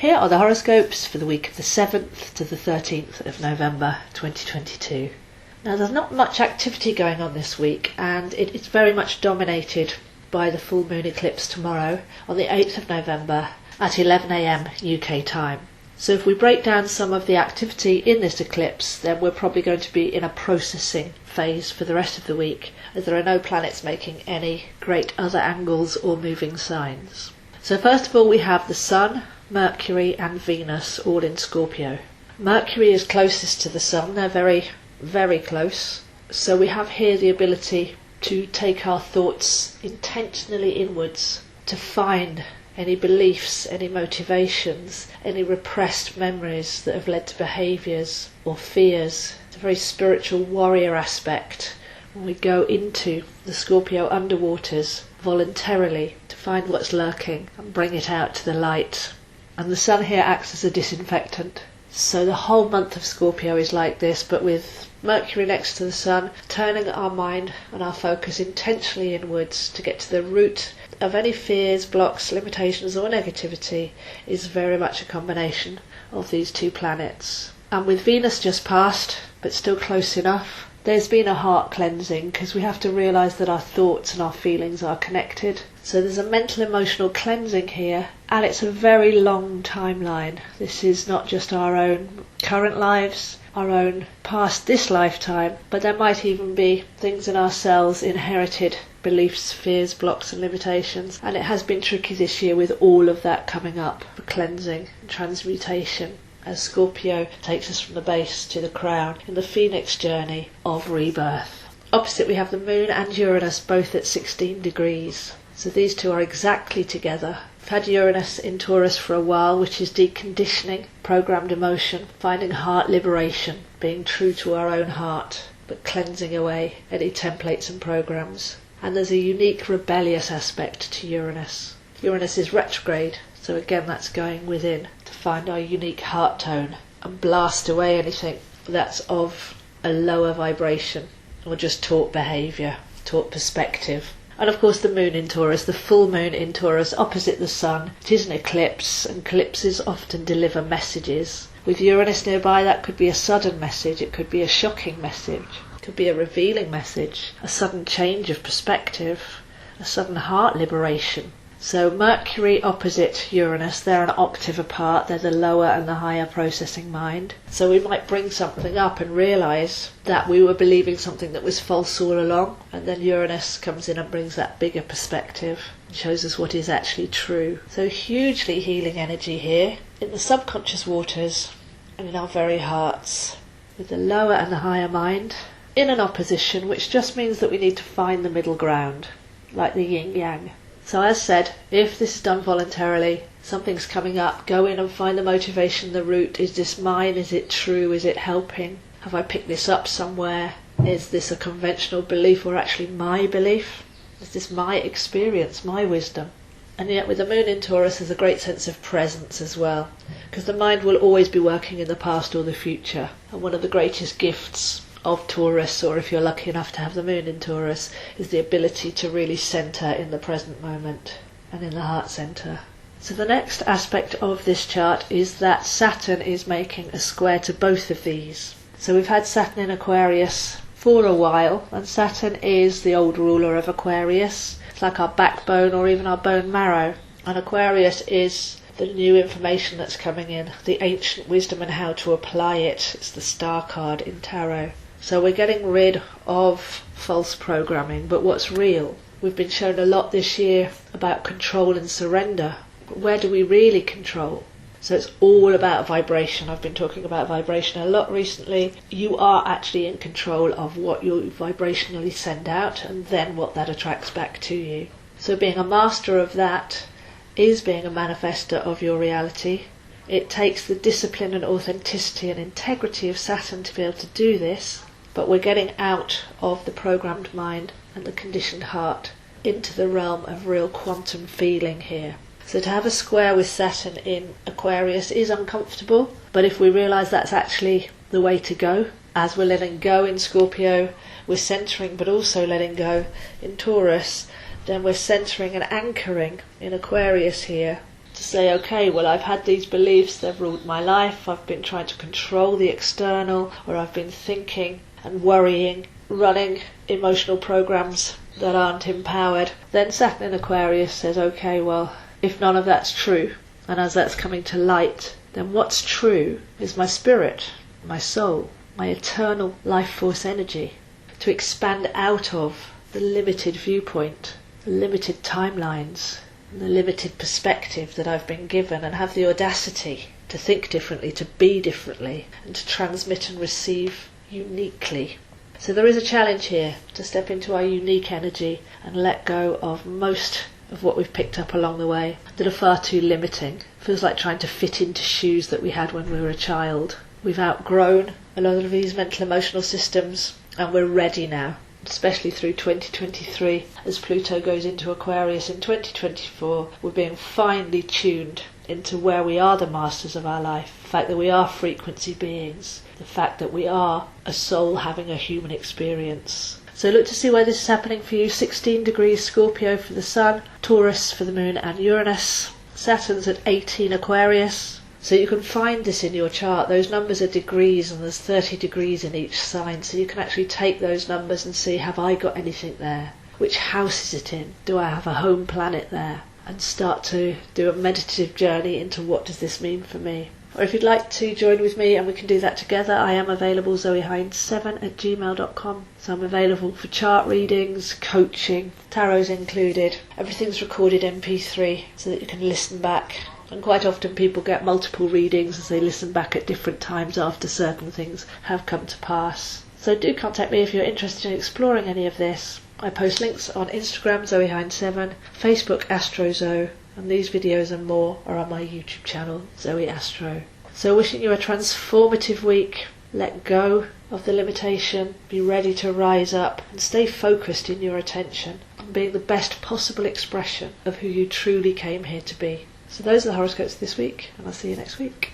Here are the horoscopes for the week of the 7th to the 13th of November 2022. Now, there's not much activity going on this week, and it is very much dominated by the full moon eclipse tomorrow on the 8th of November at 11 AM UK time. So if we break down some of the activity in this eclipse, then we're probably going to be in a processing phase for the rest of the week, as there are no planets making any great other angles or moving signs. So first of all, we have the Sun, Mercury and Venus all in Scorpio. Mercury is closest to the Sun. They're very, very close. So we have here the ability to take our thoughts intentionally inwards, to find any beliefs, any motivations, any repressed memories that have led to behaviours or fears. It's a very spiritual warrior aspect when we go into the Scorpio underwaters voluntarily to find what's lurking and bring it out to the light. And the Sun here acts as a disinfectant. So the whole month of Scorpio is like this, but with Mercury next to the Sun, turning our mind and our focus intentionally inwards to get to the root of any fears, blocks, limitations or negativity is very much a combination of these two planets. And with Venus just past, but still close enough, there's been a heart cleansing, because we have to realise that our thoughts and our feelings are connected. So there's a mental emotional cleansing here, and it's a very long timeline. This is not just our own current lives, our own past this lifetime, but there might even be things in ourselves, inherited beliefs, fears, blocks and limitations. And it has been tricky this year with all of that coming up for cleansing and transmutation, as Scorpio takes us from the base to the crown in the phoenix journey of rebirth. Opposite, we have the Moon and Uranus both at 16 degrees. So these two are exactly together. We've had Uranus in Taurus for a while, which is deconditioning, programmed emotion, finding heart liberation, being true to our own heart, but cleansing away any templates and programs. And there's a unique rebellious aspect to Uranus. Uranus is retrograde, so again that's going within to find our unique heart tone and blast away anything that's of a lower vibration or just taught behaviour, taught perspective. And of course the Moon in Taurus, the full moon in Taurus opposite the Sun. It is an eclipse, and eclipses often deliver messages. With Uranus nearby, that could be a sudden message, it could be a shocking message, it could be a revealing message, a sudden change of perspective, a sudden heart liberation. So Mercury opposite Uranus, they're an octave apart, they're the lower and the higher processing mind. So we might bring something up and realise that we were believing something that was false all along, and then Uranus comes in and brings that bigger perspective and shows us what is actually true. So hugely healing energy here in the subconscious waters and in our very hearts, with the lower and the higher mind in an opposition, which just means that we need to find the middle ground, like the yin-yang. So as said, if this is done voluntarily, something's coming up, go in and find the motivation, the root. Is this mine? Is it true? Is it helping? Have I picked this up somewhere? Is this a conventional belief or actually my belief? Is this my experience, my wisdom? And yet with the Moon in Taurus there's a great sense of presence as well, because the mind will always be working in the past or the future. And one of the greatest gifts of Taurus, or if you're lucky enough to have the Moon in Taurus, is the ability to really centre in the present moment and in the heart centre. So the next aspect of this chart is that Saturn is making a square to both of these. So we've had Saturn in Aquarius for a while, and Saturn is the old ruler of Aquarius. It's like our backbone or even our bone marrow. And Aquarius is the new information that's coming in, the ancient wisdom and how to apply it. It's the star card in tarot. So we're getting rid of false programming, but what's real? We've been shown a lot this year about control and surrender, but where do we really control? So it's all about vibration. I've been talking about vibration a lot recently. You are actually in control of what you vibrationally send out and then what that attracts back to you. So being a master of that is being a manifester of your reality. It takes the discipline and authenticity and integrity of Saturn to be able to do this. But we're getting out of the programmed mind and the conditioned heart into the realm of real quantum feeling here. So to have a square with Saturn in Aquarius is uncomfortable, but if we realise that's actually the way to go, as we're letting go in Scorpio, we're centering but also letting go in Taurus, then we're centering and anchoring in Aquarius here, to say, okay, well, I've had these beliefs, they've ruled my life, I've been trying to control the external, or I've been thinking and worrying, running emotional programs that aren't empowered. Then Saturn in Aquarius says, okay, well, if none of that's true, and as that's coming to light, then what's true is my spirit, my soul, my eternal life force energy, to expand out of the limited viewpoint, the limited timelines, the limited perspective that I've been given, and have the audacity to think differently, to be differently, and to transmit and receive uniquely. So there is a challenge here to step into our unique energy and let go of most of what we've picked up along the way that are far too limiting. Feels like trying to fit into shoes that we had when we were a child. We've outgrown a lot of these mental emotional systems, and we're ready now, especially through 2023. As Pluto goes into Aquarius in 2024, we're being finely tuned into where we are the masters of our life, the fact that we are frequency beings, the fact that we are a soul having a human experience. So look to see where this is happening for you. 16 degrees Scorpio for the Sun, Taurus for the Moon and Uranus. Saturn's at 18 Aquarius. So you can find this in your chart. Those numbers are degrees, and there's 30 degrees in each sign. So you can actually take those numbers and see, have I got anything there? Which house is it in? Do I have a home planet there? And start to do a meditative journey into what does this mean for me. Or if you'd like to join with me and we can do that together, I am available, zoeahines7@gmail.com. So I'm available for chart readings, coaching, tarot's included. Everything's recorded MP3 so that you can listen back. And quite often people get multiple readings as they listen back at different times after certain things have come to pass. So do contact me if you're interested in exploring any of this. I post links on Instagram, zoeahines7, Facebook, AstroZoe, and these videos and more are on my YouTube channel, Zoe Astro. So wishing you a transformative week. Let go of the limitation, be ready to rise up, and stay focused in your attention on being the best possible expression of who you truly came here to be. So those are the horoscopes this week, and I'll see you next week.